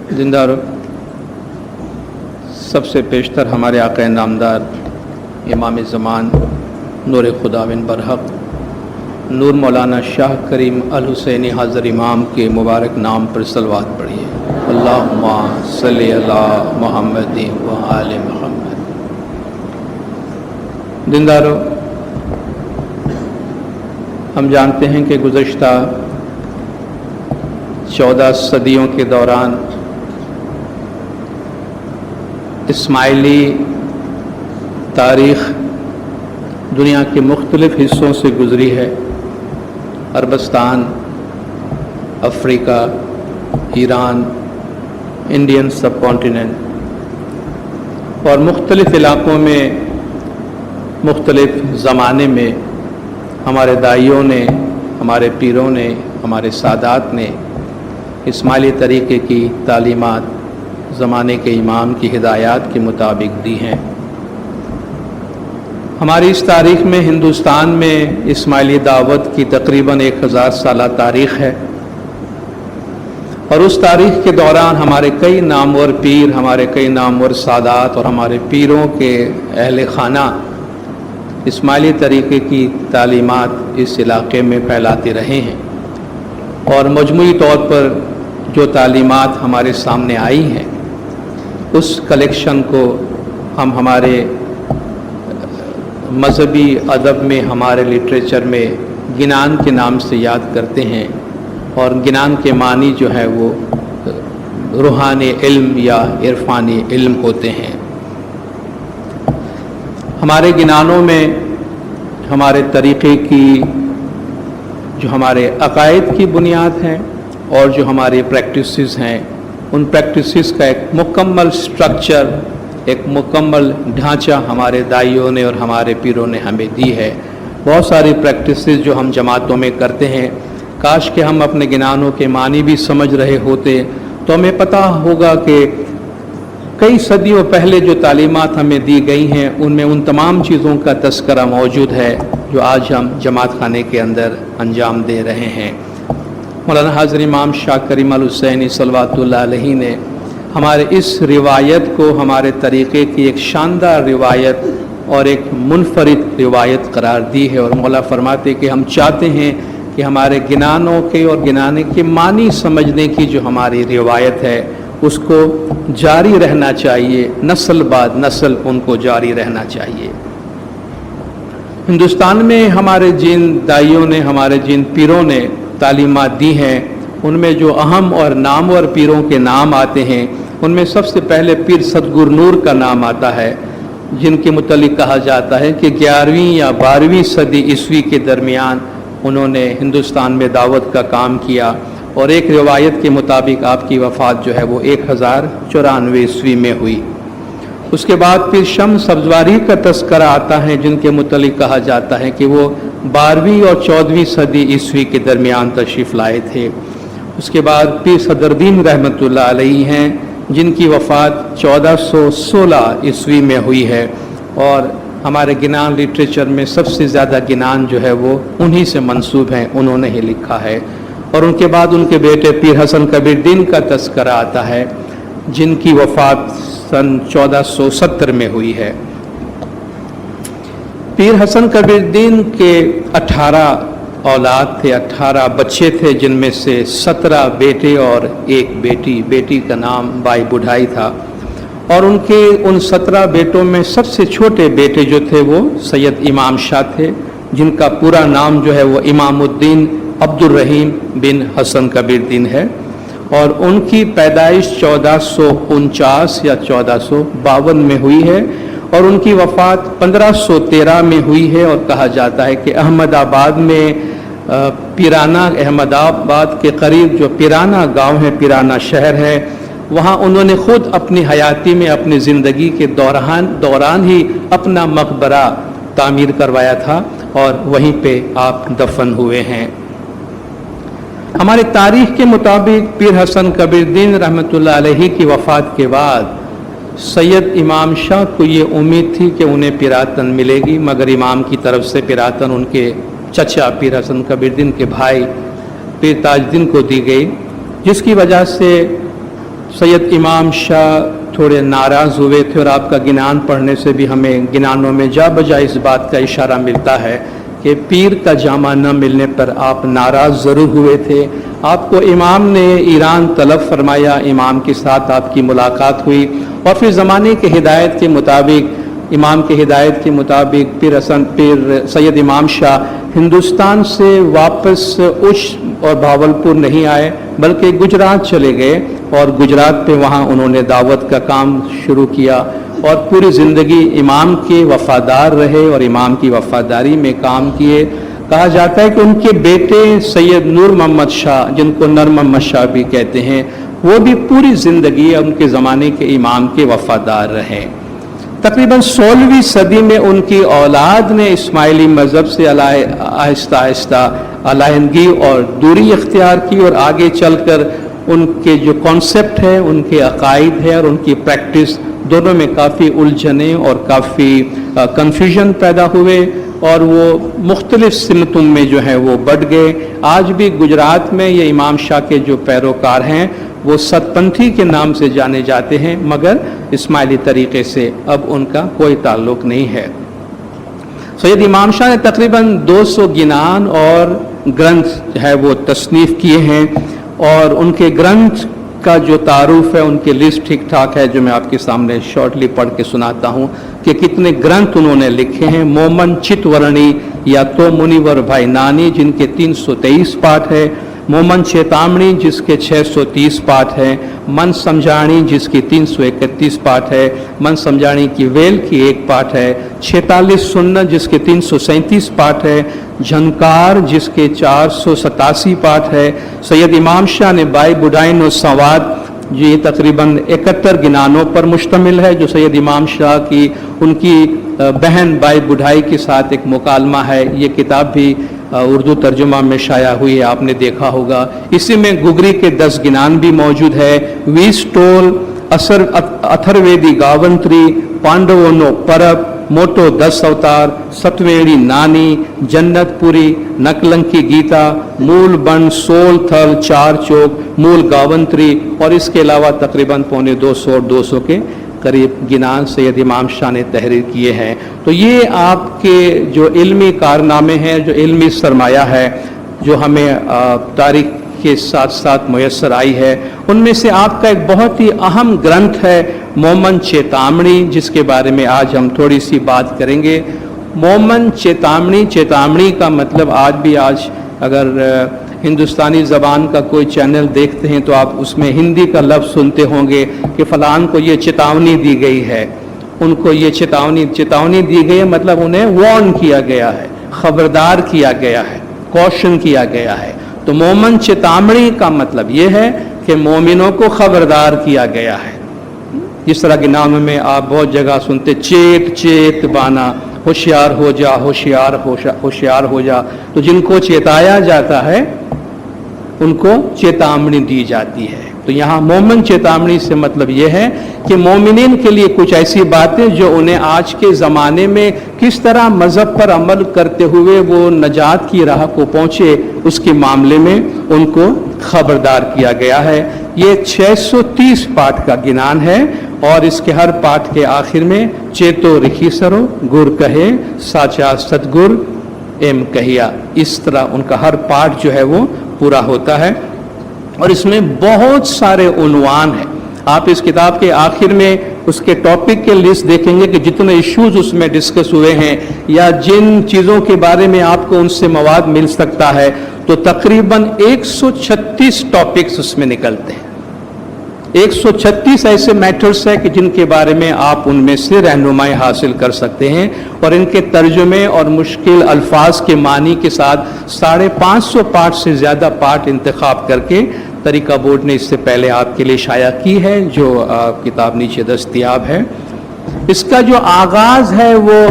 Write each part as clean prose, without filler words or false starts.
जिंदारो सबसे पेशतर हमारे आक़ा नामदार इमाम ज़मान नूर खुदाविन बरहक नूर मौलाना शाह करीम अल हुसैनी हाज़र इमाम के मुबारक नाम पर सलवात पढ़िए। अल्लाहुम्मा सल्ली अला मुहम्मद व आले मुहम्मद। जिंदारो हम जानते हैं कि गुज़श्ता 14 सदियों के दौरान इस्माइली तारीख़ दुनिया के मुख्तलिफ़ हिस्सों से गुज़री है। अरबस्तान, अफ्रीका, ईरान, इंडियन सब कॉन्टिनेंट और मुख्तलिफ़ इलाक़ों में मुख्तलिफ़ ज़माने में हमारे दाइयों ने, हमारे पीरों ने, हमारे सादात ने इस्माइली तरीक़े की तालीमात ज़माने के इमाम की हिदायत के मुताबिक दी हैं। हमारी इस तारीख़ में हिंदुस्तान में इस्माइली दावत की तकरीबन 1000 साला तारीख़ है और उस तारीख़ के दौरान हमारे कई नामवर पीर, हमारे कई नामवर सादात और हमारे पीरों के अहले खाना इस्माइली तरीक़े की तालीमात इस इलाक़े में फैलाते रहे हैं और मजमूई तौर पर जो तालीमात हमारे सामने आई हैं उस कलेक्शन को हम हमारे मज़हबी अदब में, हमारे लिटरेचर में गिनान के नाम से याद करते हैं और गिनान के मानी जो है वो रूहानी इल्म या इरफानी इल्म होते हैं। हमारे गिनानों में हमारे तरीक़े की जो हमारे अक़ायद की बुनियाद हैं और जो हमारी प्रैक्टिसेस हैं उन प्रैक्टिसेस का एक मुकम्मल स्ट्रक्चर, एक मुकम्मल ढांचा हमारे दाइयों ने और हमारे पीरों ने हमें दी है। बहुत सारी प्रैक्टिसेस जो हम जमातों में करते हैं, काश कि हम अपने गिनानों के मानी भी समझ रहे होते तो हमें पता होगा कि कई सदियों पहले जो तालीमात हमें दी गई हैं उनमें उन तमाम चीज़ों का तस्करा मौजूद है जो आज हम जमात खाने के अंदर अंजाम दे रहे हैं। मौलाना हाज़र इमाम शाह करीम अल हुसैनी सल्लल्लाहु अलैहि ने हमारे इस रिवायत को हमारे तरीक़े की एक शानदार रिवायत और एक मुनफरिद रिवायत करार दी है और मौला फरमाते कि हम चाहते हैं कि हमारे गिनानों के और गिनाने के मानी समझने की जो हमारी रिवायत है उसको जारी रहना चाहिए, नस्ल बाद नस्ल उनको जारी रहना चाहिए। हिंदुस्तान में हमारे जिन दाइयों ने, हमारे जिन पीरों ने तालीमात दी हैं उनमें जो अहम और नामवर पीरों के नाम आते हैं उनमें सबसे पहले पीर सदगुर नूर का नाम आता है, जिनके मुतल्लिक कहा जाता है कि 11वीं या 12वीं सदी ईस्वी के दरमियान उन्होंने हिंदुस्तान में दावत का काम किया और एक रिवायत के मुताबिक आपकी वफ़ात जो है वो 1094 ईस्वी में हुई। उसके बाद फिर शम्स सब्ज़वारी का तस्करा आता है जिनके मुतल्लिक कहा जाता है कि वो 12वीं और 14वीं सदी ईस्वी के दरमियान तशरीफ़ लाए थे। उसके बाद पीर सदरुद्दीन रहमतुल्लाह अलैहि हैं जिनकी वफ़ात 1416 ईस्वी में हुई है और हमारे गिनान लिटरेचर में सबसे ज़्यादा गिनान जो है वो उन्हीं से मंसूब हैं, उन्होंने ही लिखा है। और उनके बाद उनके बेटे पीर हसन कबीरुद्दीन का तस्करा आता है जिनकी वफ़ात सन 1470 में हुई है। पीर हसन कबीरुद्दीन के 18 औलाद थे, 18 बच्चे थे जिनमें से 17 बेटे और एक बेटी। बेटी का नाम बाई बुढ़ाई था और उनके उन 17 बेटों में सबसे छोटे बेटे जो थे वो सैयद इमाम शाह थे जिनका पूरा नाम जो है वो इमामुद्दीन अब्दुल रहीम बिन हसन कबीरुद्दीन है और उनकी पैदाइश 1449 या 1452 में हुई है और उनकी वफ़ात 1513 में हुई है। और कहा जाता है कि अहमदाबाद में पिराना, अहमदाबाद के करीब जो पिराना गांव है, पिराना शहर है, वहाँ उन्होंने ख़ुद अपनी हयाती में अपनी ज़िंदगी के दौरान ही अपना मकबरा तामीर करवाया था और वहीं पे आप दफन हुए हैं। हमारे तारीख़ के मुताबिक पीर हसन कबीरुद्दीन रहमतुल्लाह अलैहि की वफ़ात के बाद सैयद इमाम शाह को ये उम्मीद थी कि उन्हें पिरातन मिलेगी, मगर इमाम की तरफ से पिरातन उनके चचा पीर हसन कबीरुद्दीन के भाई पीर ताजुद्दीन को दी गई, जिसकी वजह से सैयद इमाम शाह थोड़े नाराज़ हुए थे और आपका गिनान पढ़ने से भी हमें गिनानों में जा बजा इस बात का इशारा मिलता है कि पीर का जामा न मिलने पर आप नाराज़ ज़रूर हुए थे। आपको इमाम ने ईरान तलब फरमाया, इमाम के साथ आपकी मुलाकात हुई और फिर ज़माने के हिदायत के मुताबिक, इमाम के हिदायत के मुताबिक पीर सैयद इमाम शाह हिंदुस्तान से वापस उच्च और भावलपुर नहीं आए बल्कि गुजरात चले गए और गुजरात पे वहाँ उन्होंने दावत का काम शुरू किया और पूरी ज़िंदगी इमाम के वफ़ादार रहे और इमाम की वफ़ादारी में काम किए। कहा जाता है कि उनके बेटे सैयद नूर मोहम्मद शाह, जिनको नर मोहम्मद शाह भी कहते हैं, वो भी पूरी ज़िंदगी उनके ज़माने के इमाम के वफ़ादार रहे। तकरीबन 16वीं सदी में उनकी औलाद ने इस्माइली मज़हब से आहिस्ता आहिस्ता अलहदगी और दूरी इख्तियार की और आगे चलकर उनके जो कॉन्सेप्ट है, उनके अकायद है और उनकी प्रैक्टिस, दोनों में काफ़ी उलझने और काफ़ी कन्फ्यूजन पैदा हुए और वो मुख्तलिफ सिमतों में जो है वो बढ़ गए। आज भी गुजरात में ये इमाम शाह के जो पैरोकार हैं वो सतपंथी के नाम से जाने जाते हैं, मगर इस्माइली तरीक़े से अब उनका कोई ताल्लुक़ नहीं है। सैयद इमाम शाह ने तकरीबन 200 गिनान और ग्रंथ है वो तसनीफ़ किए हैं और उनके ग्रंथ का जो तारुफ है, उनकी लिस्ट ठीक ठाक है जो मैं आपके सामने शॉर्टली पढ़ के सुनाता हूँ कि कितने ग्रंथ उन्होंने लिखे हैं। मोमन चितवर्णी या तो मुनिवर भाई नानी जिनके 323 पाठ है, मोमन चेतामणी जिसके 630 पाठ है, मन समझाणी जिसकी 331 पाठ है, मन समझाणी की वेल की एक पाठ है, 46 सुन्न जिसके 337 पाठ है, झनकार जिसके 487 पाठ है। सैयद इमाम शाह ने बाई बुढ़ाइन और संवाद, ये तकरीबन 71 गिनानों पर मुश्तमिल है जो सैयद इमाम शाह की उनकी बहन बाई बुढ़ाई के साथ एक मुकालमा है। ये किताब भी उर्दू तर्जुमा में शाया हुई है, आपने देखा होगा। इसी में गुगरी के 10 गिनान भी मौजूद है। 20 टोल अथर्वेदी गावंत्री, पांडवोनो परब, मोटो 10 अवतार, सतवेड़ी नानी, जन्नतपुरी, नकलंकी गीता, मूल बन, सोल थल, 4 चौक, मूल गावंत्री और इसके अलावा तकरीबन पौने 200 और 200 के करीब गिनान सैयद इमाम शाह ने तहरीर किए हैं। तो ये आपके जो इल्मी कारनामे हैं, जो इल्मी सरमाया है, जो हमें तारीख के साथ साथ मुयस्सर आई है, उनमें से आपका एक बहुत ही अहम ग्रंथ है मोमन चेतामणी, जिसके बारे में आज हम थोड़ी सी बात करेंगे। मोमन चेतामणी, चेतामणी का मतलब आज अगर हिंदुस्तानी ज़बान का कोई चैनल देखते हैं तो आप उसमें हिंदी का लफ्ज़ सुनते होंगे कि फ़लान को ये चेतावनी दी गई है, उनको ये चेतावनी दी गई है, मतलब उन्हें वार्न किया गया है, ख़बरदार किया गया है, कॉशन किया गया है। तो मोमन चेतावनी का मतलब ये है कि मोमिनों को ख़बरदार किया गया है। जिस तरह के नाम में आप बहुत जगह सुनते, चेत चेत बाना, होशियार हो जा, होशियार हो जा। तो जिनको चेताया जाता है उनको चेतावनी दी जाती है। तो यहाँ मोमिन चेतावनी से मतलब ये है कि मोमिनीन के लिए कुछ ऐसी बातें जो उन्हें आज के ज़माने में किस तरह मज़हब पर अमल करते हुए वो नजात की राह को पहुँचे, उसके मामले में उनको ख़बरदार किया गया है। ये 630 पाठ का गिनान है और इसके हर पाठ के आखिर में चेतो रिखी सरो गुर कहे साचा सतगुर एम कहिया, इस तरह उनका हर पाठ जो है वो पूरा होता है। और इसमें बहुत सारे उन्वान हैं। आप इस किताब के आखिर में उसके टॉपिक के लिस्ट देखेंगे कि जितने इश्यूज उसमें डिस्कस हुए हैं या जिन चीज़ों के बारे में आपको उनसे मवाद मिल सकता है, तो तकरीबन 136 टॉपिक्स उसमें निकलते हैं। 136 ऐसे मैटर्स है कि जिनके बारे में आप उनमें से रहनुमाई हासिल कर सकते हैं और इनके तर्जुमे और मुश्किल अल्फाज के मानी के साथ 550 पाठ से ज़्यादा पाठ इंतखाब करके तरीका बोर्ड ने इससे पहले आपके लिए शाया की है, जो किताब नीचे दस्तयाब है। इसका जो आगाज़ है वो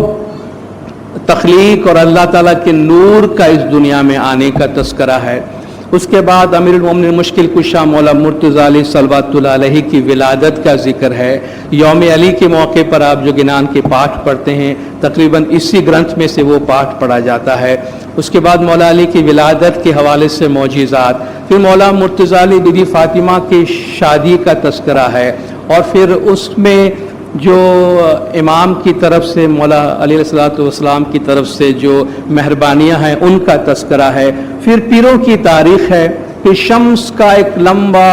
तख्लीक और अल्लाह ताला के नूर का इस दुनिया में आने का तस्करा है। उसके बाद अमीरुल मोमिनीन मुश्किल कुशा मौला मुर्तज़ा अली सलवातुल्लाह अलैहि की विलादत का जिक्र है। यौम अली के मौके पर आप जो गिनान के पाठ पढ़ते हैं, तकरीबन इसी ग्रंथ में से वो पाठ पढ़ा जाता है। उसके बाद मौला अली की विलादत के हवाले से मौजिज़ात, फिर मौला मुर्तज़ा अली बीबी फ़ातिमा की शादी का तस्करा है, और फिर उसमें जो इमाम की तरफ से मौला अली अलैहिस्सलाम की तरफ से जो मेहरबानियाँ हैं उनका तस्करा है। फिर पीरों की तारीख़ है, फिर शम्स का एक लंबा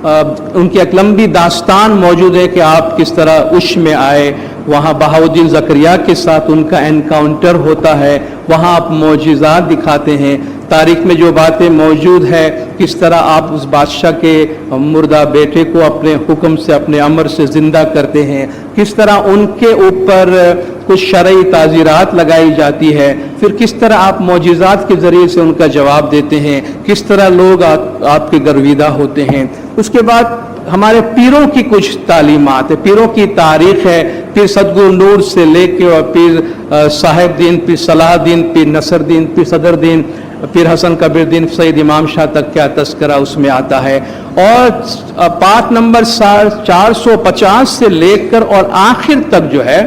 उनकी एक लंबी दास्तान मौजूद है कि आप किस तरह उश में आए, वहाँ बहाउद्दीन ज़करिया के साथ उनका एनकाउंटर होता है, वहाँ आप मौजिज़ात दिखाते हैं। तारीख में जो बातें मौजूद है, किस तरह आप उस बादशाह के मुर्दा बेटे को अपने हुक्म से, अपने अमर से ज़िंदा करते हैं, किस तरह उनके ऊपर कुछ शरई ताज़ीरात लगाई जाती है, फिर किस तरह आप मौजिज़ात के ज़रिए से उनका जवाब देते हैं, किस तरह लोग आपके गर्विदा होते हैं। उसके बाद हमारे पीरों की कुछ तालीमात है, पीरों की तारीख़ है, पीर सदगुरु नूर से लेके और पीर साहिब दीन, पीर सलाहुद्दीन, पीर नसरुद्दीन, पीर सदरुद्दीन, पीर हसन कबीर दीन, सैयद इमाम शाह तक क्या तस्करा उसमें आता है। और पाठ नंबर 450 से लेकर और आखिर तक जो है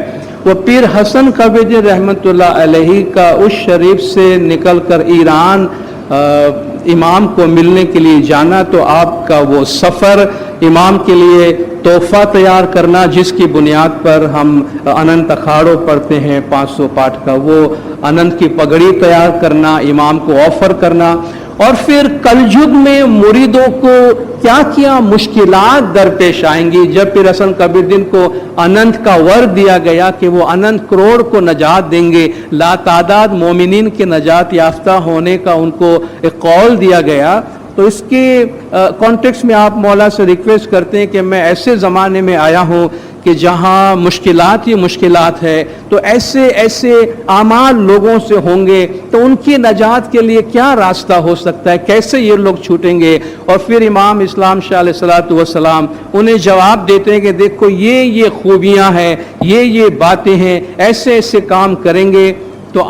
वो पीर हसन कबीर दीन रहमतुल्लाह अलैहि का उस शरीफ से निकल कर ईरान इमाम को मिलने के लिए जाना, तो आपका वो सफ़र, इमाम के लिए तोहफ़ा तैयार करना जिसकी बुनियाद पर हम अनंत अखाड़ों पढ़ते हैं 500 पाठ का, वो अनंत की पगड़ी तैयार करना, इमाम को ऑफ़र करना, और फिर कलयुग में मुरीदों को क्या क्या मुश्किलात दरपेश आएंगी जब पीर हसन कबीर दीन को अनंत का वर दिया गया कि वो अनंत करोड़ को नजात देंगे, लातादाद मोमिनीन के नजात याफ्ता होने का उनको एक कौल दिया गया। तो इसके कॉन्टेक्स्ट में आप मौला से रिक्वेस्ट करते हैं कि मैं ऐसे ज़माने में आया हूँ कि जहाँ मुश्किलात ही मुश्किलात है, तो ऐसे ऐसे आमाल लोगों से होंगे, तो उनकी नजात के लिए क्या रास्ता हो सकता है, कैसे ये लोग छूटेंगे। और फिर इमाम इस्लाम शाह अलैहिस्सलातु वस्सलाम उन्हें जवाब देते हैं कि देखो ये खूबियाँ हैं, ये बातें हैं, ऐसे ऐसे काम करेंगे तो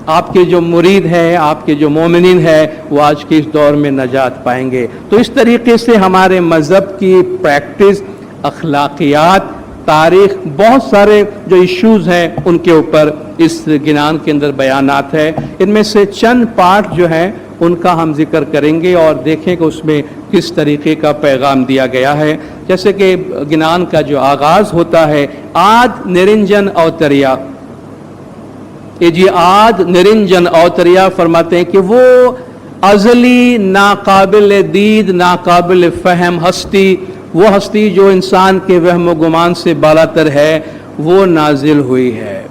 आपके जो मुरीद हैं, आपके जो मोमिनीन हैं, वो आज के इस दौर में नजात पाएंगे। तो इस तरीके से हमारे मज़हब की प्रैक्टिस, अखलाकियात, तारीख़, बहुत सारे जो इश्यूज़ हैं उनके ऊपर इस गिनान के अंदर बयानात है। इनमें से चंद पाठ जो हैं उनका हम जिक्र करेंगे और देखें कि उसमें किस तरीके का पैगाम दिया गया है। जैसे कि गिनान का जो आगाज़ होता है, आद निरंजन अवतरिया, ये जी आद निरंजन अवतरिया फरमाते हैं कि वो अज़ली नाकाबिल दीद नाकाबिल फ़हम हस्ती, वो हस्ती जो इंसान के वहम गुमान से बालातर है, वो नाजिल हुई है,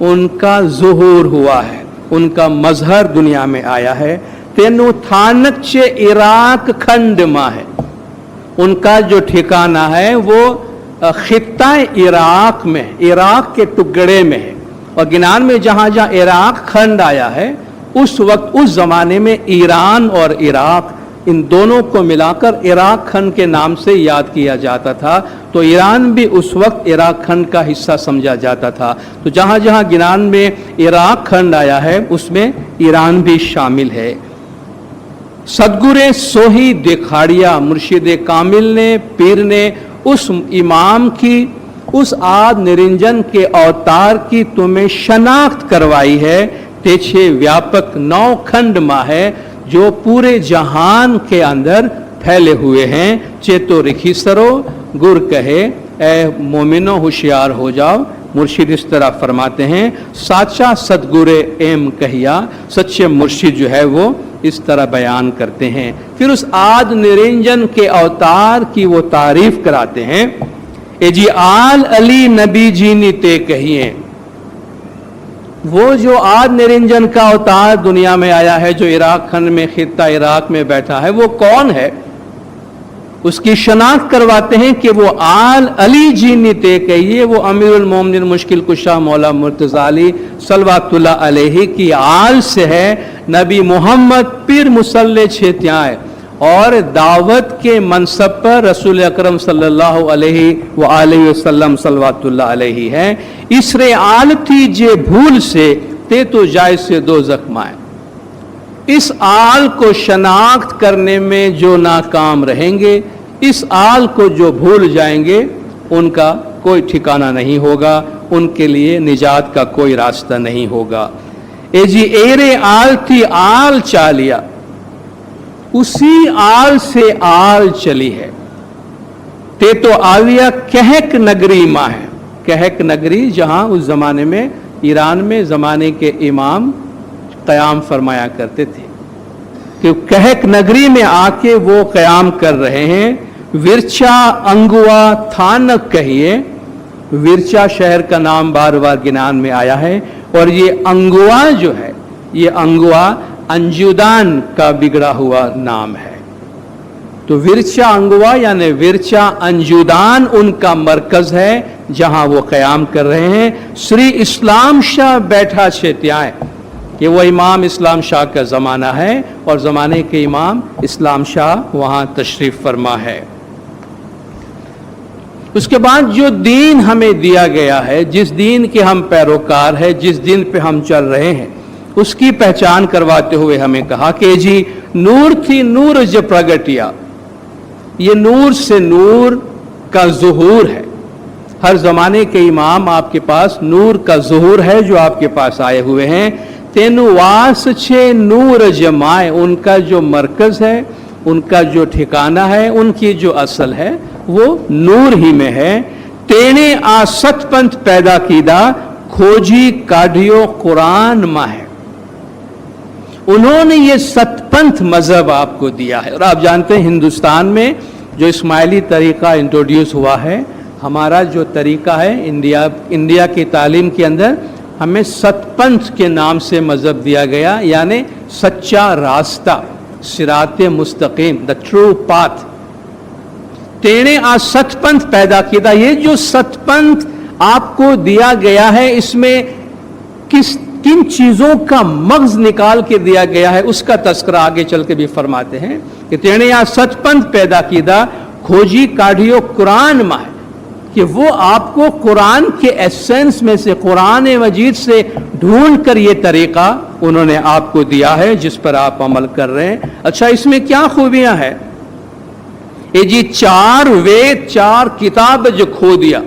उनका ज़ुहूर हुआ है, उनका मजहर दुनिया में आया है। तेनु थानक चे इराक खंड मा है, उनका जो ठिकाना है वो खित्ता इराक में, इराक के टुकड़े में है। और गिनान में जहाँ जहाँ इराक खंड आया है, उस वक्त उस ज़माने में ईरान और इराक, इन दोनों को मिलाकर इराक खंड के नाम से याद किया जाता था। तो ईरान भी उस वक्त इराक खंड का हिस्सा समझा जाता था। तो जहाँ जहाँ गिनान में इराक खंड आया है उसमें ईरान भी शामिल है। सदगुरे सोही दिखाड़िया, मुर्शिद कामिल ने, पीर ने उस इमाम की, उस आद निरंजन के अवतार की तुम्हें शनाख्त करवाई है। तेछे व्यापक 9 खंड मा है जो पूरे जहान के अंदर फैले हुए हैं। चेतो रिखी सरो गुर कहे, ए मोमिनो होशियार हो जाओ। मुर्शिद इस तरह फरमाते हैं, साचा सदगुरे एम कहिया, सच्चे मुर्शिद जो है वो इस तरह बयान करते हैं। फिर उस आद निरंजन के अवतार की वो तारीफ कराते हैं। ए जी आल अली नबी जी ने ते कहिए, वो जो आद निरंजन का अवतार दुनिया में आया है, जो इराक खंड में, खित्ता इराक में बैठा है, वो कौन है, उसकी शनाख्त करवाते हैं कि वो आल अली जी ने ते कहिए, वो अमीरुल मोमिनीन मुश्किल कुशा मौला मुर्तज़ा अली सल्लल्लाहु अलैहि की आल से है। नबी मोहम्मद पीर मुसल्ले छेत्याए और दावत के मनसब पर रसूल अकरम सल्लल्लाहु अलैहि वसल्लम सल्लल्लाहु अलैहि है। इसरे आल थी जे भूल से ते तो जाय से दो जख्माए। इस आल को शनाख्त करने में जो नाकाम रहेंगे, इस आल को जो भूल जाएंगे, उनका कोई ठिकाना नहीं होगा, उनके लिए निजात का कोई रास्ता नहीं होगा। ए जी एरे आल थी आल चालिया, उसी आल से आल चली है। ते तो आविया कहक नगरी माँ है। कहक नगरी जहां उस जमाने में ईरान में जमाने के इमाम क़याम फरमाया करते थे, कि कहक नगरी में आके वो क़याम कर रहे हैं। विरचा अंगुआ थानक कहिए। विरचा शहर का नाम बार बार गिनान में आया है, और ये अंगुआ जो है, ये अंगुआ अंजुदान का बिगड़ा हुआ नाम है। तो विरचा अंगुआ यानी विरचा अंजुदान उनका मरकज है जहां वो क़याम कर रहे हैं। श्री इस्लाम शाह बैठा छे त्याए, कि वो इमाम इस्लाम शाह का ज़माना है और ज़माने के इमाम इस्लाम शाह वहाँ तशरीफ़ फरमा है। उसके बाद जो दीन हमें दिया गया है, जिस दीन के हम पैरोकार हैं, जिस दीन पे हम चल रहे हैं, उसकी पहचान करवाते हुए हमें कहा कि जी नूर थी नूर ज प्रगटिया। ये नूर से नूर का ज़ुहूर है। हर ज़माने के इमाम आपके पास नूर का ज़ुहूर है जो आपके पास आए हुए हैं। तेनु वास छे नूर जमाए, उनका जो मरकज है, उनका जो ठिकाना है, उनकी जो असल है वो नूर ही में है। तेने आ सतपंथ पैदा कीदा, खोजी काढ़ियो कुरान माँ है। उन्होंने ये सतपंथ मजहब आपको दिया है। और आप जानते हैं हिंदुस्तान में जो इस्माइली तरीका इंट्रोड्यूस हुआ है, हमारा जो तरीका है इंडिया की तालीम के अंदर हमें सतपंथ के नाम से मजहब दिया गया, यानी सच्चा रास्ता, सिराते मुस्तकीम, द ट्रू पाथ। तेने आ सतपंथ पैदा किया। ये जो सतपंथ आपको दिया गया है, इसमें किन चीजों का मगज निकाल के दिया गया है उसका तस्करा आगे चल के भी फरमाते हैं कि तेने यहाँ सतपंथ पैदा किया, खोजी काढ़ियो कुरान माँ, कि वो आपको कुरान के एसेंस में से, कुरान मजीद से ढूंढ कर ये तरीका उन्होंने आपको दिया है जिस पर आप अमल कर रहे हैं। अच्छा, इसमें क्या खूबियां हैं? ये जी 4 वेद 4 किताब जो खो दिया,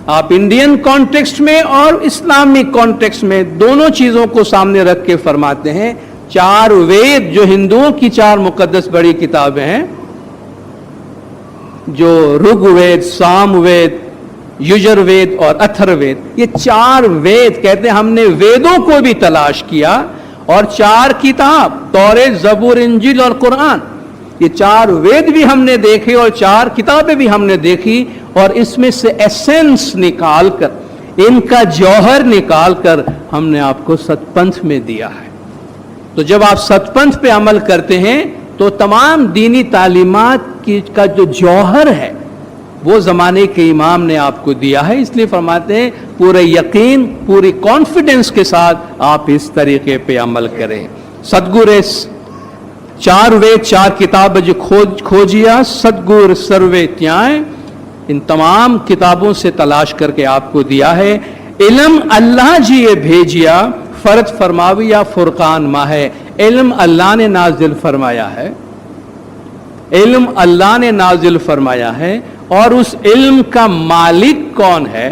आप इंडियन कॉन्टेक्स्ट में और इस्लामिक कॉन्टेक्स्ट में दोनों चीजों को सामने रख के फरमाते हैं। 4 वेद जो हिंदुओं की 4 मुकद्दस बड़ी किताबें हैं, जो ऋग्वेद, सामवेद, युजुर्वेद और अथर्ववेद, ये 4 वेद कहते हैं। हमने वेदों को भी तलाश किया और 4 किताब, तौरेत, ज़बूर, इंजील और कुरान, ये 4 वेद भी हमने देखे और 4 किताबें भी हमने देखी, और इसमें से एसेंस निकाल कर, इनका जौहर निकाल कर हमने आपको सतपंथ में दिया है। तो जब आप सतपंथ पे अमल करते हैं तो तमाम दीनी तालीमात की का जो जौहर है वो ज़माने के इमाम ने आपको दिया है। इसलिए फरमाते हैं पूरे यकीन, पूरी कॉन्फिडेंस के साथ आप इस तरीके पे अमल करें। सतगुर 4 वेद 4 किताब जो खोजिया, सतगुर सर्वे त्याएं, इन तमाम किताबों से तलाश करके आपको दिया है। इल्म अल्लाह जी ये भेजिया, फर्ज फरमाविया फुरकान माँ है। इल्म अल्लाह ने नाजिल फरमाया है, इल्म अल्लाह ने नाजिल फरमाया है। और उस इल्म का मालिक कौन है,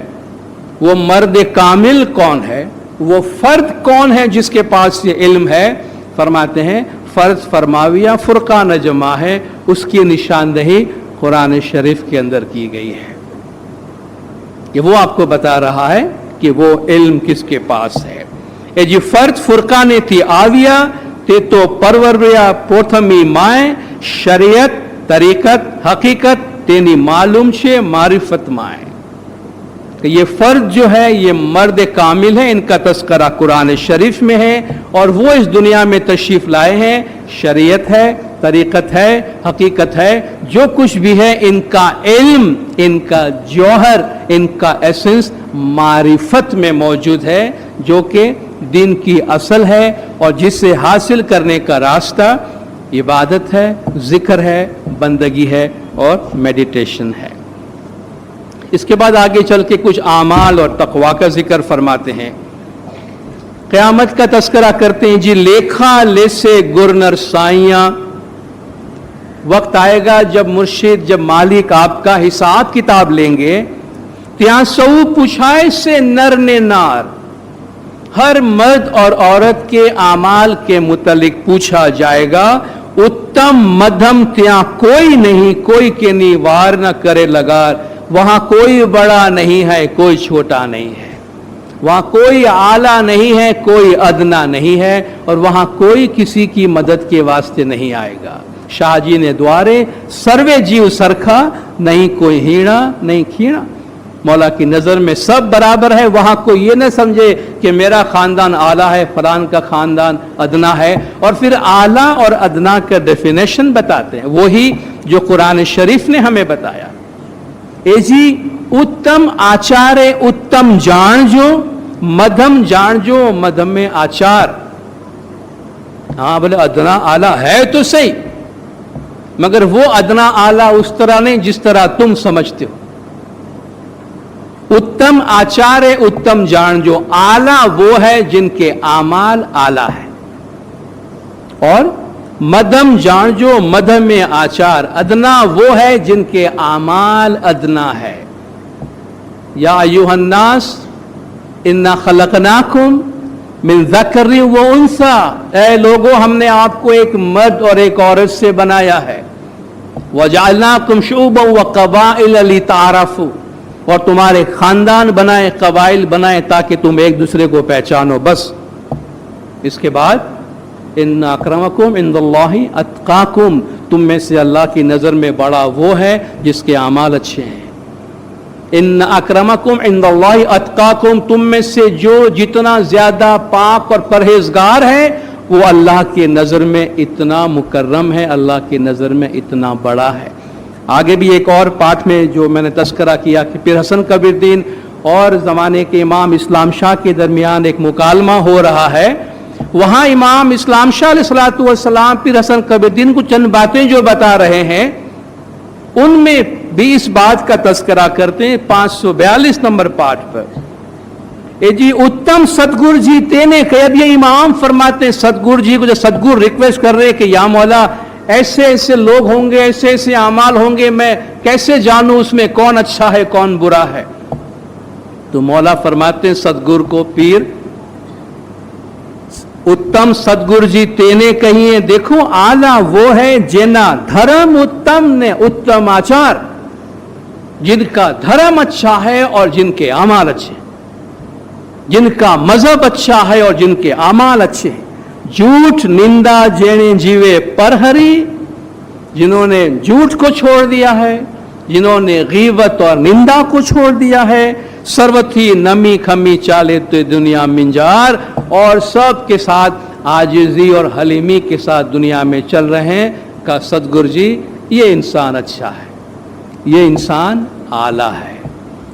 वो मर्द कामिल कौन है, वो फर्द कौन है जिसके पास ये इल्म है? फरमाते हैं फर्ज फरमाविया फुरकान जमा है, उसकी निशानदही कुरान शरीफ के अंदर की गई है। कि वो आपको बता रहा है कि वो इल्म किसके पास है। ए जी फर्ज फुरकाने थी आविया, ते तो परवरिया पोथमी माए, शरीयत तरीकत हकीकत तेनी मालूम छे मारिफत माए। ये फर्ज जो है ये मर्द कामिल है, इनका तस्करा कुरान शरीफ में है और वो इस दुनिया में तशरीफ लाए हैं। शरीयत है, तरीकत है, हकीकत है, जो कुछ भी है इनका इल्म, इनका जौहर, इनका एसेंस मारिफत में मौजूद है, जो कि दिन की असल है और जिसे हासिल करने का रास्ता इबादत है, जिक्र है, बंदगी है और मेडिटेशन है। इसके बाद आगे चल के कुछ आमाल और तकवा का जिक्र फरमाते हैं। क़यामत का तस्करा करते हैं जी। लेखा ले से गुरनर साइया, वक्त आएगा जब मुर्शिद, जब मालिक आपका हिसाब किताब लेंगे। त्या सऊ पुछाए से नर ने नार, हर मर्द और औरत के आमाल के मुतलिक पूछा जाएगा। उत्तम मध्यम ત્યાં कोई नहीं, कोई के नी वार न करे लगार। वहां कोई बड़ा नहीं है, कोई छोटा नहीं है, वहां कोई आला नहीं है, कोई अदना नहीं है, और वहां कोई किसी की मदद के वास्ते नहीं आएगा। शाहजी ने द्वारे सर्वे जीव सरखा, नहीं कोई हीणा नहीं खीणा। मौला की नज़र में सब बराबर है। वहां कोई ये न समझे कि मेरा खानदान आला है, फलान का खानदान अदना है। और फिर आला और अदना का डेफिनेशन बताते हैं, वही जो कुरान शरीफ ने हमें बताया। ए जी उत्तम आचार्य उत्तम जाणजो, मध्यम जाणजो मध्यम में आचार। हाँ बोले अदना आला है तो सही, मगर वो अदना आला उस तरह नहीं जिस तरह तुम समझते हो। उत्तम आचार्य उत्तम जाणजो, आला वो है जिनके आमाल आला है, और मध्यम जाणजो मध्यम में आचार। अदना वो है जिनके आमाल अदना है। या अय्युहन्नास इन्ना खलकनाकुम मिन ज़करिन व उन्सा, ऐ लोगों हमने आपको एक मर्द और एक औरत से बनाया है। वजअलनाकुम शुअबन व क़बाइल लिताअरफू, और तुम्हारे खानदान बनाए, कबाइल बनाए ताकि तुम एक दूसरे को पहचानो। बस इसके बाद इन्ना अक्रमकुम इंदल्लाहि अत्काकुम, तुम में से अल्लाह की नज़र में बड़ा वो है जिसके आमाल अच्छे हैं। इन्ना अक्रमकुम इंदल्लाहि अत्काकुम, तुम में से जो जितना ज्यादा पाक और परहेजगार है वो अल्लाह की नज़र में इतना मुकर्रम है, अल्लाह की नज़र में इतना बड़ा है। आगे भी एक और पाठ में जो मैंने तस्करा किया कि पीर हसन कबीरुद्दीन और ज़माने के इमाम इस्लाम शाह के दरमियान एक मुकालमा हो रहा है। वहाँ इमाम इस्लाम शाह अलैहिस्सलातु वस्सलाम पीर हसन कबीरुद्दीन को चंद बातें जो बता रहे हैं, उनमें भी इस बात का तस्करा करते हैं 542 नंबर पाठ पर। ए जी उत्तम सतगुरु जी तेने कहे, अब ये इमाम फरमाते हैं सतगुरु जी को, जो सतगुरु रिक्वेस्ट कर रहे हैं कि या मौला ऐसे ऐसे लोग होंगे, ऐसे ऐसे अमाल होंगे, मैं कैसे जानूं उसमें कौन अच्छा है कौन बुरा है। तो मौला फरमाते हैं सतगुरु को, पीर उत्तम सतगुरु जी तेने कहिए, देखो आला वो है जेना धर्म उत्तम ने उत्तम आचार, जिनका धर्म अच्छा है और जिनके अमाल अच्छे, जिनका मजहब अच्छा है और जिनके अमाल अच्छे हैं। झूठ निंदा जेने जीवे परहरी, जिन्होंने झूठ को छोड़ दिया है, जिन्होंने गीबत और निंदा को छोड़ दिया है। सर्वथी नमी खमी चाले तो दुनिया मिंजार, और सब के साथ आजिजी और हलीमी के साथ दुनिया में चल रहे हैं। का सतगुरु जी ये इंसान अच्छा है, ये इंसान आला है।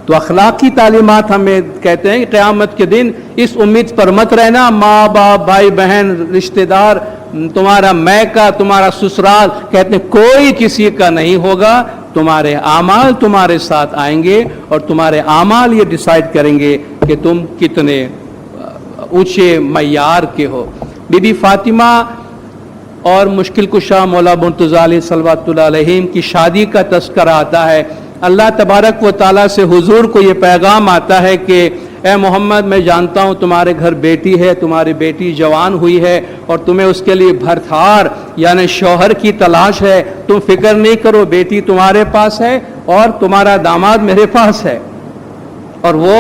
तो अखलाकी तालीमात हमें कहते हैं कि क़यामत के दिन इस उम्मीद पर मत रहना माँ बाप भाई बहन रिश्तेदार तुम्हारा मैका तुम्हारा ससुराल, कहते हैं कोई किसी का नहीं होगा, तुम्हारे आमाल तुम्हारे साथ आएंगे और तुम्हारे आमाल ये डिसाइड करेंगे कि तुम कितने ऊंचे मय्यार के हो। बीबी फातिमा और मुश्किल कुशा मौला मुर्तज़ा अली सल्लल्लाहु अलैहि की शादी का तज़किरा आता है। अल्लाह तबारक व ताला से हुजूर को ये पैगाम आता है कि ए मोहम्मद, मैं जानता हूँ तुम्हारे घर बेटी है, तुम्हारी बेटी जवान हुई है और तुम्हें उसके लिए भरथार यानी शौहर की तलाश है। तुम फिक्र नहीं करो, बेटी तुम्हारे पास है और तुम्हारा दामाद मेरे पास है, और वो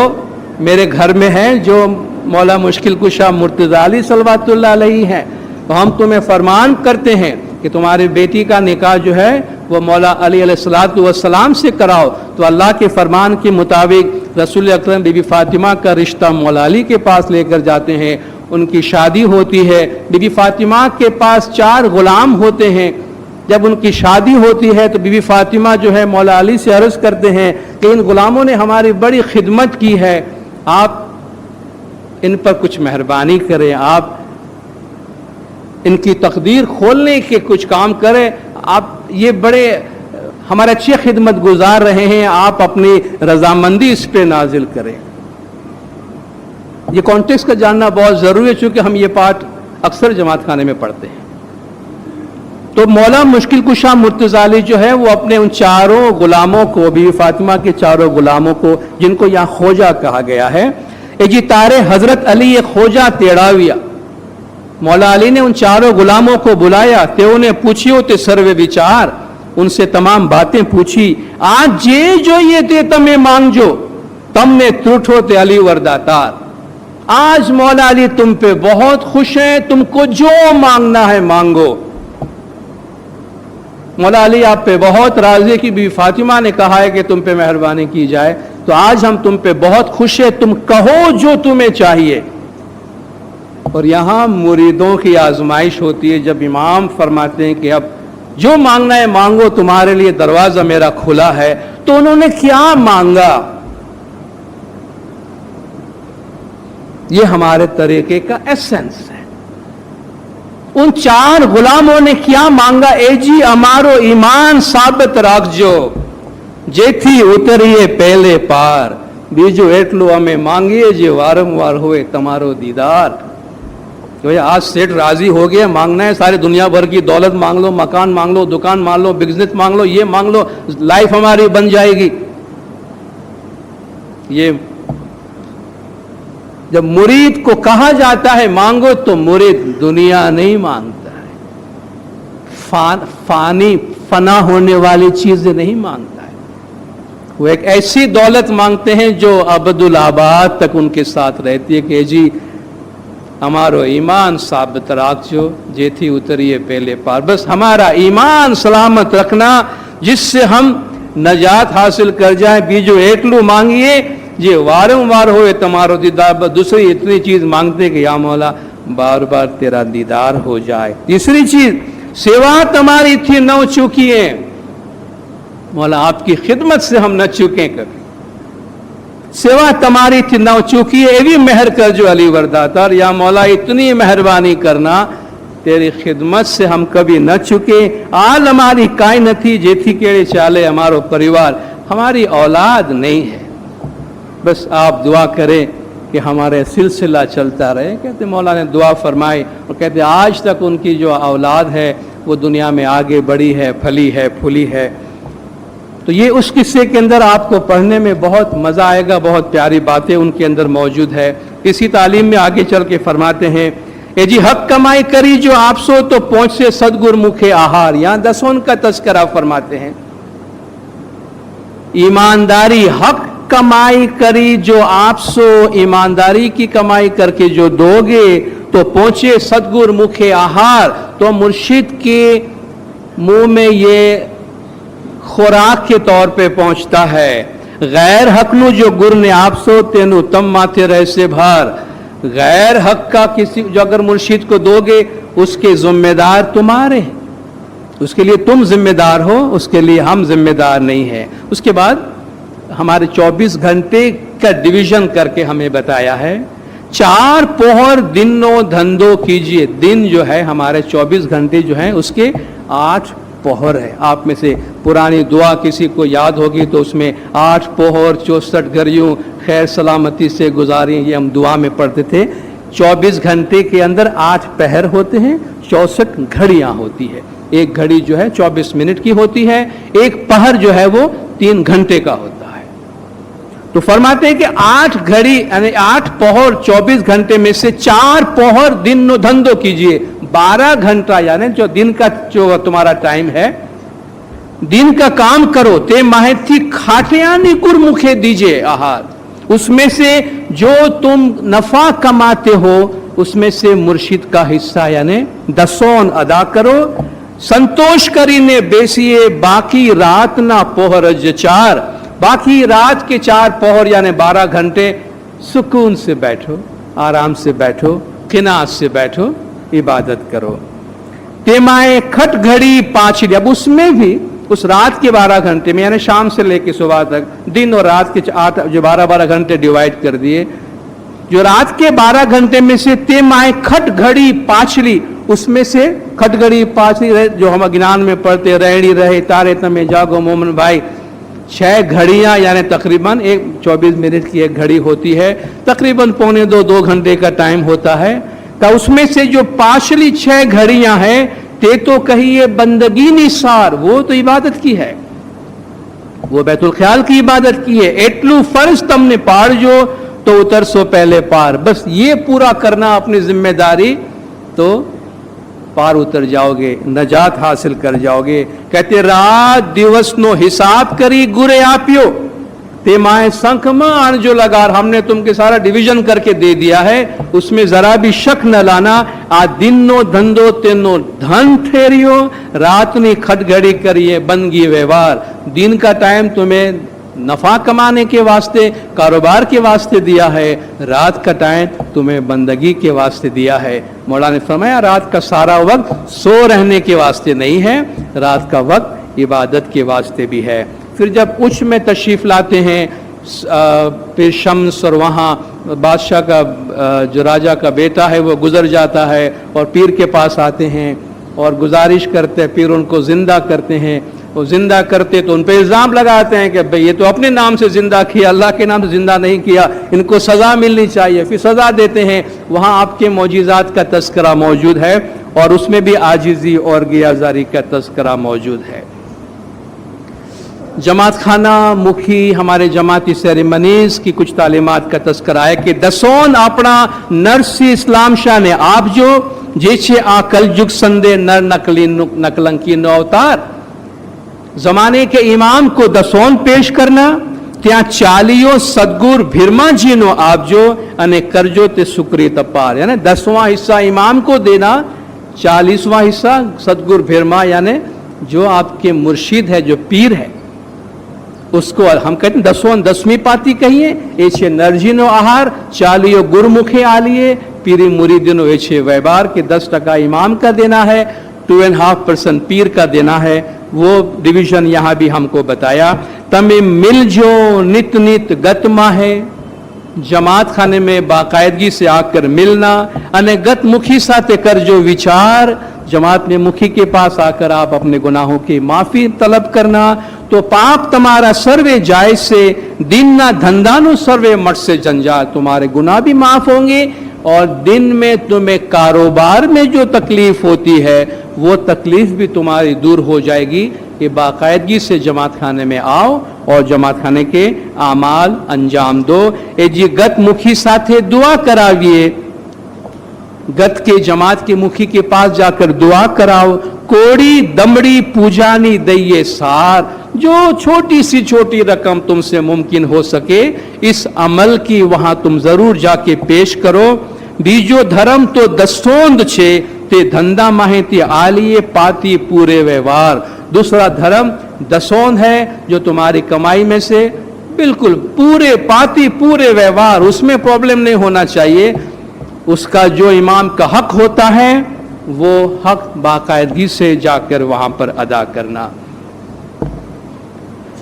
मेरे घर में है जो मौला मुश्किल कुशा मुर्तज़ा अली सल्लल्लाहु अलैहि हैं। तो हम तुम्हें फरमान करते हैं कि तुम्हारी बेटी का निकाह जो है वो मौला अली अलैहिस्सलातु वस्सलाम से कराओ। तो अल्लाह के फरमान के मुताबिक रसूल अकरम बीबी फातिमा का रिश्ता मौला अली के पास लेकर जाते हैं, उनकी शादी होती है। बीबी फातिमा के पास 4 गुलाम होते हैं। जब उनकी शादी होती है तो बीबी फातिमा जो है मौला अली से अर्ज़ करते हैं कि इन गुलामों ने हमारी बड़ी खिदमत की है, आप इन पर कुछ मेहरबानी करें, आप इनकी तकदीर खोलने के कुछ काम करें, आप ये बड़े हमारे अच्छे खिदमत गुजार रहे हैं, आप अपनी रजामंदी इस पे नाजिल करें। ये कॉन्टेक्स्ट का जानना बहुत ज़रूरी है, चूँकि हम ये पाठ अक्सर जमात खाने में पढ़ते हैं। तो मौला मुश्किल कुशा मुर्तज़ा अली जो है वो अपने उन 4 गुलामों को, बीवी फातिमा के 4 गुलामों को, जिनको यहाँ खोजा कहा गया है, ए जी तारे हजरत अली ये खोजा तेड़ाविया मौला अली ने उन चारों गुलामों को बुलाया, तेओने पूछियो ते सर्वे विचार, उनसे तमाम बातें पूछी। आज जे जो ये ते तमे मांगजो, तमने त्रुठो ते अली वरदातार। आज मौला अली तुम पे बहुत खुश हैं, तुमको जो मांगना है मांगो। मौला अली आप पे बहुत राजी है कि बीवी फातिमा ने कहा है कि तुम पे मेहरबानी की जाए, तो आज हम तुम पे बहुत खुश है, तुम कहो जो तुम्हें चाहिए। और यहां मुरीदों की आजमाइश होती है, जब इमाम फरमाते हैं कि अब जो मांगना है मांगो, तुम्हारे लिए दरवाजा मेरा खुला है, तो उन्होंने क्या मांगा? ये हमारे तरीके का एसेंस है। उन चार गुलामों ने क्या मांगा? ए जी अमारो ईमान साबित राखजो, जेथी उतरिए पहले पार। बीजो एटलो हमें मांगिए जे वारंवार होए तमारो दीदार। तो आज सेठ राजी हो गया, मांगना है सारी दुनिया भर की दौलत मांग लो, मकान मांग लो, दुकान मांग लो, बिजनेस मांग लो, ये मांग लो, लाइफ हमारी बन जाएगी। ये जब मुरीद को कहा जाता है मांगो, तो मुरीद दुनिया नहीं मांगता है, फना होने वाली चीजें नहीं मांगता है। वो एक ऐसी दौलत मांगते हैं जो अबदुल आबाद तक उनके साथ रहती है कि जी हमारो ईमान साबित राखजो, जेथी उतरिए पहले पार। बस हमारा ईमान सलामत रखना, जिससे हम नजात हासिल कर जाए। बीजो एकलू मांगिए जे वारंवार होए तमारो दीदार। बस दूसरी इतनी चीज मांगते कि या मौला बार बार तेरा दीदार हो जाए। तीसरी चीज, सेवा तुम्हारी थी न चूकिए, मौला आपकी खिदमत से हम न चूके कभी। सेवा तुम्हारी थी न चूकिए, एवी मेहर कर जो अली वरदातार। या मौला इतनी मेहरबानी करना, तेरी खिदमत से हम कभी न चुके। आल हमारी काई नथी जेथी केड़े चाले हमारो परिवार, हमारी औलाद नहीं है। बस आप दुआ करें कि हमारे सिलसिला चलता रहे। कहते मौला ने दुआ फरमाई और कहते आज तक उनकी जो औलाद है वो दुनिया में आगे बढ़ी है, फली है, फूली है। तो ये उस किस्से के अंदर आपको पढ़ने में बहुत मज़ा आएगा, बहुत प्यारी बातें उनके अंदर मौजूद है। इसी तालीम में आगे चल के फरमाते हैं, ए जी हक कमाई करी जो आप सो, तो पहुंच से सदगुर मुखे आहार। यहाँ दसों का तस्करा फरमाते हैं, ईमानदारी हक कमाई करी जो आप सो, ईमानदारी की कमाई करके जो दोगे, तो पहुंचे सदगुर मुखे आहार। तो मुर्शिद के मुंह में ये खुराक के तौर पे पहुंचता है। गैर हक नु जो गुर ने आप सो, तेनु तम माथे रह से भार। गैर हक का किसी जो अगर मुर्शिद को दोगे, उसके जिम्मेदार तुम्हारे, उसके लिए तुम जिम्मेदार हो, उसके लिए हम जिम्मेदार नहीं है। उसके बाद हमारे 24 घंटे का डिवीजन करके हमें बताया है। 4 पोहर दिनों धंधो कीजिए। दिन जो है हमारे 24 घंटे जो है उसके 8 पोहर है। आप में से पुरानी दुआ किसी को याद होगी तो उसमें 8 पोहर 64 घड़ियों खैर सलामती से गुजारी, ये हम दुआ में पढ़ते थे। 24 घंटे के अंदर 8 पहर होते हैं, 64 घड़ियां होती है। एक घड़ी जो है 24 मिनट की होती है, एक पहर जो है वो 3 घंटे का होता है। तो फरमाते हैं कि 8 घड़ी यानी 8 पोहर 24 घंटे में से 4 पोहर दिन धंधो कीजिए। 12 घंटा यानी जो दिन का जो तुम्हारा टाइम है, दिन का काम करो। ते माहिती खाटियानी गुरमुखे दीजिए आहार। उसमें से जो तुम नफा कमाते हो, उसमें से मुर्शिद का हिस्सा यानी दसोन अदा करो। संतोष करीने बेसिए बाकी रात ना पोहर चार। बाकी रात के 4 पोहर यानी 12 घंटे सुकून से बैठो, आराम से बैठो, किनात से बैठो, इबादत करो। तेमाए खट घड़ी 5। अब उसमें भी उस रात के 12 घंटे में यानी शाम से लेकर सुबह तक, दिन और रात के 8 जो 12 घंटे डिवाइड कर दिए। जो रात के 12 घंटे में से तेमाए खट घड़ी 5ली, उसमें से खट घड़ी 5ली जो हम ज्ञान में पढ़ते, रहड़ी रहे तारे तमे जागो मोमन भाई, 6 घड़ियां यानी तकरीबन 24 मिनट की एक घड़ी होती है, तकरीबन 2.25-2 घंटे का टाइम होता है। तो उसमें से जो 5ली 6 घड़ियां हैं, ते तो कहिए बंदगी निसार, वो तो इबादत की है, वो बैतुल ख्याल की इबादत की है। एटलू फर्ज तमने पाड़ जो तो उतर सो पहले पार। बस ये पूरा करना अपनी जिम्मेदारी, तो पार उतर जाओगे, नजात हासिल कर जाओगे। कहते रात दिवस नो हिसाब करी गुरे आपियो ते माए संख में अणजो लगार। हमने तुमके सारा डिवीजन करके दे दिया है, उसमें जरा भी शक न लाना। आ दिन नो धंधो तेनो धन ठहरियो, रात नी खटघड़ी करिए बंदगी व्यवहार। दिन का टाइम तुम्हें नफा कमाने के वास्ते, कारोबार के वास्ते दिया है, रात का टाइम तुम्हें बंदगी के वास्ते दिया है। मौलाना ने फरमाया रात का सारा वक्त सो रहने के वास्ते नहीं है, रात का वक्त इबादत के वास्ते भी है। फिर जब उच्च में तशरीफ़ लाते हैं, फिर शम्स और वहाँ बादशाह का जो राजा का बेटा है वो गुजर जाता है और पीर के पास आते हैं और गुजारिश करते हैं, पीर उनको ज़िंदा करते हैं। वो ज़िंदा करते तो उन पर इल्ज़ाम लगाते हैं कि भाई ये तो अपने नाम से ज़िंदा किया, अल्लाह के नाम से ज़िंदा नहीं किया, इनको सज़ा मिलनी चाहिए। फिर सज़ा देते हैं। वहाँ आपके मौजिज़ात का तज़किरा मौजूद है और उसमें भी आजिज़ी और गियाज़ारी का तज़किरा मौजूद है। जमात खाना मुखी हमारे जमाती सेरेमनीज़ की कुछ तालीमात का तज़किरा है कि दसोन अपना नरसी इस्लाम शाह ने आप जो जेछे आ कल युग संदे नर नकलंकी नो अवतार। जमाने के इमाम को दसोन पेश करना, त्या चालियो सदगुर भीरमाजी नो आपजो अने करजो ते सुक्री तपार। यानी 10वां हिस्सा इमाम को देना, 40वां हिस्सा सदगुर भीरमा यानी जो आपके मुर्शिद है, जो पीर है, उसको हम कहते हैं 10वीं पाती कहिए। एछे नरजीनो आहार, चालियो गुरमुखे आलिए, पीरी मुरीदिनो एछे व्यवहार के 10% इमाम का देना है, 2.5% पीर का देना है। वो डिवीजन यहाँ भी हमको बताया। तमे मिल जो नित नित गतमा है, जमात खाने में बाकायदगी से आकर मिलना, अने गत मुखी साथे कर जो विचार, जमात में मुखी के पास आकर आप अपने गुनाहों की माफी तलब करना, तो पाप तुम्हारा सर्वे जाय से, दिन ना धंधानु सर्वे मठ से जंजाल, तुम्हारे गुनाह भी माफ होंगे और दिन में तुम्हें कारोबार में जो तकलीफ होती है वो तकलीफ भी तुम्हारी दूर हो जाएगी। कि बाकायदगी से जमात खाने में आओ और जमात खाने के आमाल अंजाम दो। ए जी गत मुखी साथे दुआ कराविए, गत के जमात के मुखी के पास जाकर दुआ कराओ। कोड़ी दमड़ी पूजानी दइये सार, जो छोटी सी छोटी रकम तुमसे मुमकिन हो सके इस अमल की वहां तुम जरूर जाके पेश करो। बीजो धर्म तो दस्तोंद छे ते धंधा माहिती आलिए पाती पूरे व्यवहार। दूसरा धर्म दसोंद है जो तुम्हारी कमाई में से बिल्कुल पूरे पाती पूरे व्यवहार, उसमें प्रॉब्लम नहीं होना चाहिए। उसका जो इमाम का हक होता है वो हक बाकायदगी से जाकर वहां पर अदा करना।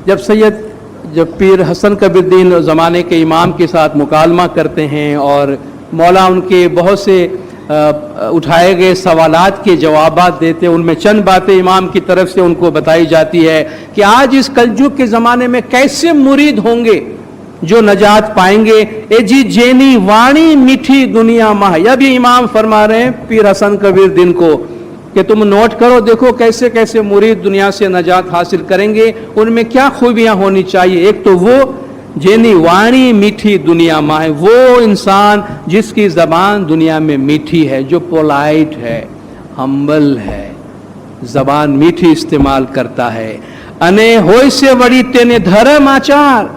जब पीर हसन कबीरुद्दीन ज़माने के इमाम के साथ मुकालमा करते हैं और मौला उनके बहुत से उठाए गए सवालात के जवाबात देते हैं, उनमें चंद बातें इमाम की तरफ से उनको बताई जाती है कि आज इस कलयुग के ज़माने में कैसे मुरीद होंगे जो नजात पाएंगे। ए जी जेनी वाणी मीठी दुनिया माह, यह भी इमाम फरमा रहे हैं पीर हसन कबीरुद्दीन को कि तुम नोट करो, देखो कैसे कैसे मुरीद दुनिया से नजात हासिल करेंगे, उनमें क्या खूबियां होनी चाहिए। एक तो वो जेनी वाणी मीठी दुनिया माह, वो इंसान जिसकी जबान दुनिया में मीठी है, जो पोलाइट है, हम्बल है, जबान मीठी इस्तेमाल करता है। अने होय से बड़ी तेने धर्म आचार,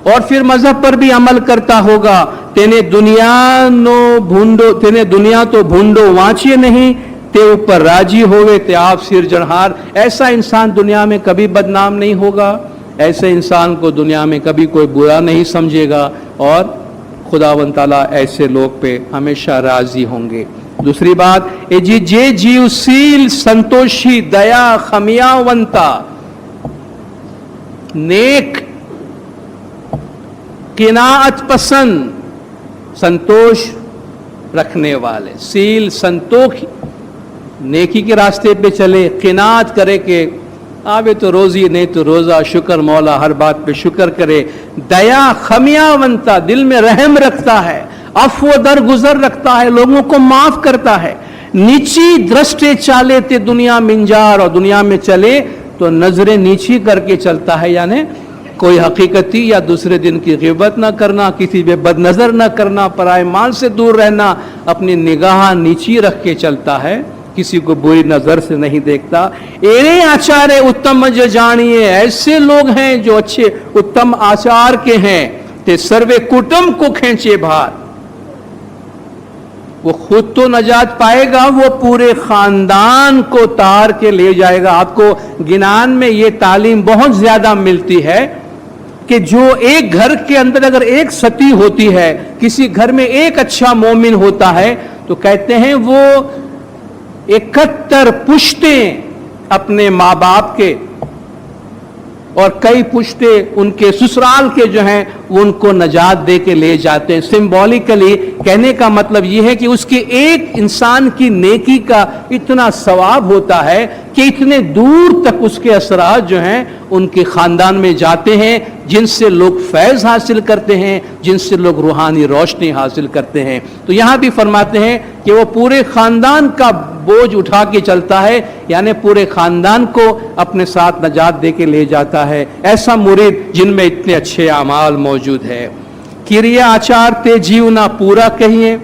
और फिर मजहब पर भी अमल करता होगा। तेने दुनिया तो भूंडो वांचिए नहीं, ते ऊपर राजी होवे ते आप सिरजनहार। ऐसा इंसान दुनिया में कभी बदनाम नहीं होगा, ऐसे इंसान को दुनिया में कभी कोई बुरा नहीं समझेगा और खुदावंद ताला ऐसे लोग पे हमेशा राजी होंगे। दूसरी बात, ए जी जे जीवशील संतोषी दया खमियावंता, नेक किनात पसंद, संतोष रखने वाले, सील संतोष, नेकी के रास्ते पे चले, किनात करे के आवे तो रोजी नहीं तो रोजा, शुक्र मौला हर बात पे शुक्र करे। दया खमियावंता, दिल में रहम रखता है, अफ़्व दरगुजर रखता है, लोगों को माफ करता है। नीची दृष्टि चाले ते दुनिया मिंजार, और दुनिया में चले तो नजरें नीची करके चलता है, यानी कोई हकीकती या दूसरे दिन की गिबत ना करना, किसी पे बदनज़र ना करना, पराए माल से दूर रहना, अपनी निगाह नीची रख के चलता है, किसी को बुरी नज़र से नहीं देखता। एरे आचार्य उत्तम जो जानिए, ऐसे लोग हैं जो अच्छे उत्तम आचार के हैं, ते सर्वे कुटुंब को खींचे भार। वो खुद तो नजात पाएगा, वो पूरे खानदान को तार के ले जाएगा। आपको गिनान में ये तालीम बहुत ज्यादा मिलती है कि जो एक घर के अंदर अगर एक सती होती है, किसी घर में एक अच्छा मोमिन होता है, तो कहते हैं वो 71 पुश्तें अपने माँ बाप के और कई पुश्ते उनके ससुराल के जो हैं वो उनको नजात दे के ले जाते हैं। सिंबॉलिकली कहने का मतलब ये है कि उसके एक इंसान की नेकी का इतना सवाब होता है कि इतने दूर तक उसके असरात जो हैं उनके खानदान में जाते हैं, जिनसे लोग फैज़ हासिल करते हैं, जिनसे लोग रूहानी रोशनी हासिल करते हैं। तो यहाँ भी फरमाते हैं कि वो पूरे खानदान का बोझ उठा के चलता है, यानी पूरे खानदान को अपने साथ नजात दे के ले जाता है। ऐसा मुरीद जिनमें इतने अच्छे अमाल मौजूद है। क्रिया आचार ते जीवना पूरा कहिए,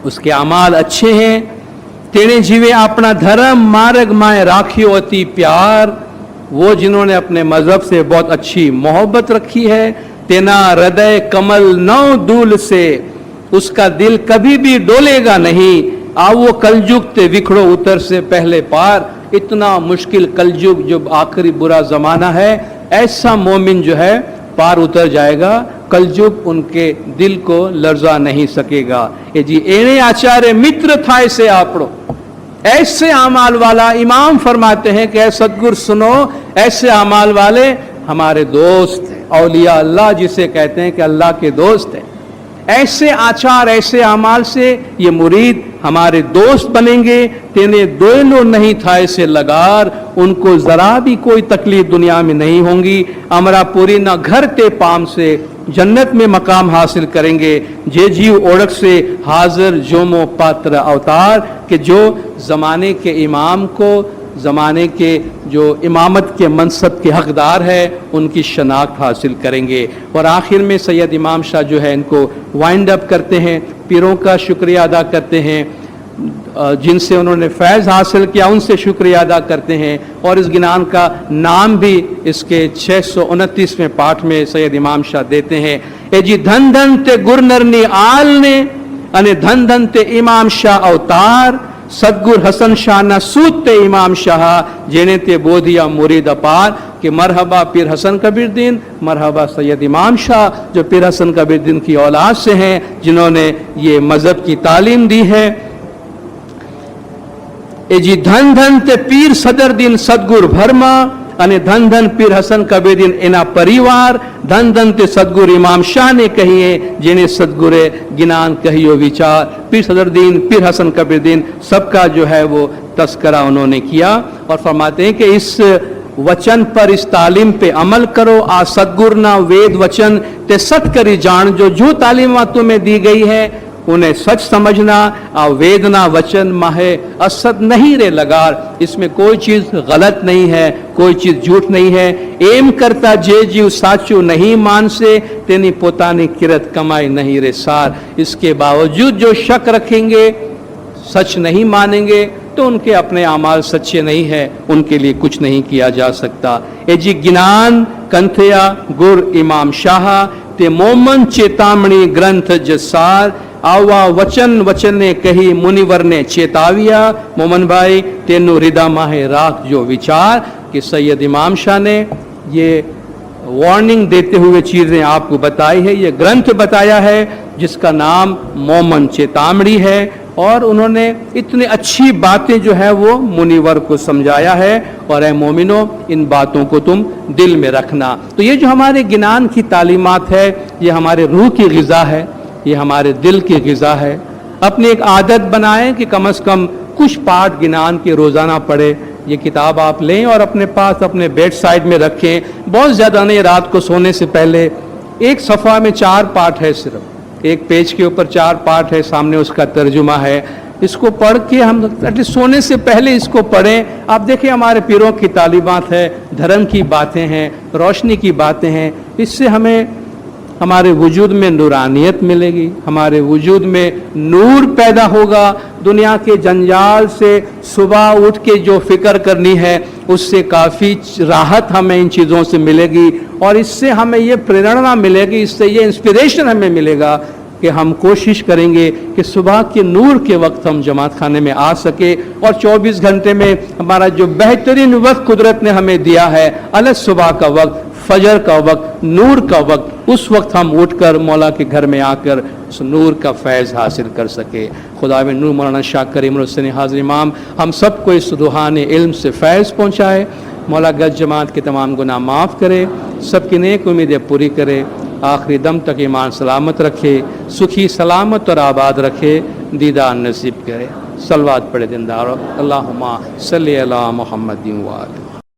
उसके अमाल अच्छे हैं। तेने जीवे अपना धर्म मार्ग माए राखियो अति प्यार, वो जिन्होंने अपने मजहब से बहुत अच्छी मोहब्बत रखी है। तेना हृदय कमल नौ दूल से, उसका दिल कभी भी डोलेगा नहीं। आओ वो कलयुग ते विखड़ो उतर से पहले पार, इतना मुश्किल कलयुग जो आखिरी बुरा जमाना है, ऐसा मोमिन जो है पार उतर जाएगा, कलयुग उनके दिल को लर्जा नहीं सकेगा। ये जी एने आचार्य मित्र था ऐसे आपड़ो, ऐसे अमाल वाला इमाम फरमाते हैं कि सदगुरु सुनो, ऐसे अमाल वाले हमारे दोस्त हैं। औलिया अल्लाह जिसे कहते हैं कि अल्लाह के दोस्त हैं, ऐसे आचार ऐसे अमाल से ये मुरीद हमारे दोस्त बनेंगे। तेने दोनों नहीं था ऐसे लगार, उनको जरा भी कोई तकलीफ दुनिया में नहीं होंगी। अमरापुरी न घर ते पाम से, जन्नत में मकाम हासिल करेंगे। जे जीव ओढ़क से हाजिर जोमो पात्र अवतार, कि जो ज़माने के इमाम को, ज़माने के जो इमामत के मनसब के हकदार है, उनकी शनाख्त हासिल करेंगे। और आखिर में सैयद इमाम शाह जो है इनको वाइंड अप करते हैं, पीरों का शुक्रिया अदा करते हैं, जिनसे उन्होंने फैज़ हासिल किया उनसे शुक्रिया अदा करते हैं। और इस गिनान का नाम भी इसके 629वें पाठ में सैयद इमाम शाह देते हैं। ए जी धन धन ते गुरनरनी आल ने, अने धन धन ते इमाम शाह अवतार, सदगुर हसन शाह न सूत ते इमाम शाह, जेने ते बोधिया मुरीद अपार। कि मरहबा पीर हसन कबीरदीन, मरहबा सैयद इमाम शाह जो पीर हसन कबीरदीन की औलाद से हैं, जिन्होंने ये मजहब की तालीम दी है। ए जी धन धन ते पीर सदरदीन सदगुर भरमा, अने धन धन पीर हसन कबीरदीन एना परिवार। धन धन ते सदगुर इमाम शाह ने कहिए, जिन्हें सदगुरे गिनान कहियो विचार। पीर सदरदीन पीर हसन कबीरदीन सबका जो है वो तस्करा उन्होंने किया। और फरमाते हैं कि इस वचन पर, इस तालीम पे अमल करो। आ सदगुर ना वेद वचन ते सत करी जान, जो तालीम तुम्हें दी गई है उन्हें सच समझना। आ वेदना वचन माहे असद नहीं रे लगार, इसमें कोई चीज गलत नहीं है, कोई चीज झूठ नहीं है। एम करता जे जीव साचू नहीं मान से, तेनी पोतानी किरत कमाई नहीं रे सार। इसके बावजूद जो शक रखेंगे, सच नहीं मानेंगे, तो उनके अपने अमाल सच्चे नहीं है, उनके लिए कुछ नहीं किया जा सकता। ए जी गिनान कंथया गुर इमाम शाह ते मोमन चेतामणी ग्रंथ जसार। आवा वचन वचन ने कही मुनिवर ने चेताविया। मोमन भाई तेनु हृदय माहे राख जो विचार, कि सैयद इमाम शाह ने ये वार्निंग देते हुए चीजें आपको बताई है। ये ग्रंथ बताया है जिसका नाम मोमन चेतामणी है, और उन्होंने इतनी अच्छी बातें जो है वो मुनिवर को समझाया है। और ए मोमिनो, इन बातों को तुम दिल में रखना। तो ये जो हमारे गिनान की तालीमात है, ये हमारे रूह की ग़िज़ा है, ये हमारे दिल की ग़िज़ा है। अपनी एक आदत बनाएं कि कम से कम कुछ पाठ गिनान के रोज़ाना पढ़े। ये किताब आप लें और अपने पास अपने बेड साइड में रखें। बहुत ज़्यादा नहीं, रात को सोने से पहले एक सफ़ा में 4 पाठ है, सिर्फ एक पेज के ऊपर 4 पाठ है, सामने उसका तर्जुमा है। اس کو پڑھ کے ہم سونے سے پہلے اس کو پڑھیں. آپ دیکھیں ہمارے پیروں کی تعلیمات ہے، دھرم کی باتیں ہیں، روشنی کی باتیں ہیں. اس سے ہمیں ہمارے وجود میں نورانیت ملے گی، ہمارے وجود میں نور پیدا ہوگا. دنیا کے جنجال سے صبح اٹھ کے جو فکر کرنی ہے اس سے کافی راحت ہمیں ان چیزوں سے ملے گی، اور اس سے ہمیں یہ پریرنا ملے گی، اس سے یہ انسپریشن ہمیں ملے گا کہ ہم کوشش کریں گے کہ صبح کے نور کے وقت ہم جماعت خانے میں آ سکے، اور 24 گھنٹے میں ہمارا جو بہترین وقت قدرت نے ہمیں دیا ہے، الگ صبح کا وقت، فجر کا وقت، نور کا وقت، اس وقت ہم اٹھ کر مولا کے گھر میں آ کر اس نور کا فیض حاصل کر سکے. خدا میں نور مولانا شاہ کریم الحسین حاضر امام ہم سب کو اس روحان علم سے فیض پہنچائے. مولا گج جماعت کے تمام گناہ معاف کرے، سب کی نیک امیدیں پوری کرے، آخری دم تک ایمان سلامت رکھے، سکھی سلامت اور آباد رکھے، دیدار نصیب کرے. صلوات پڑھے دیندارو. اللہم صلی علی محمد و آلہ.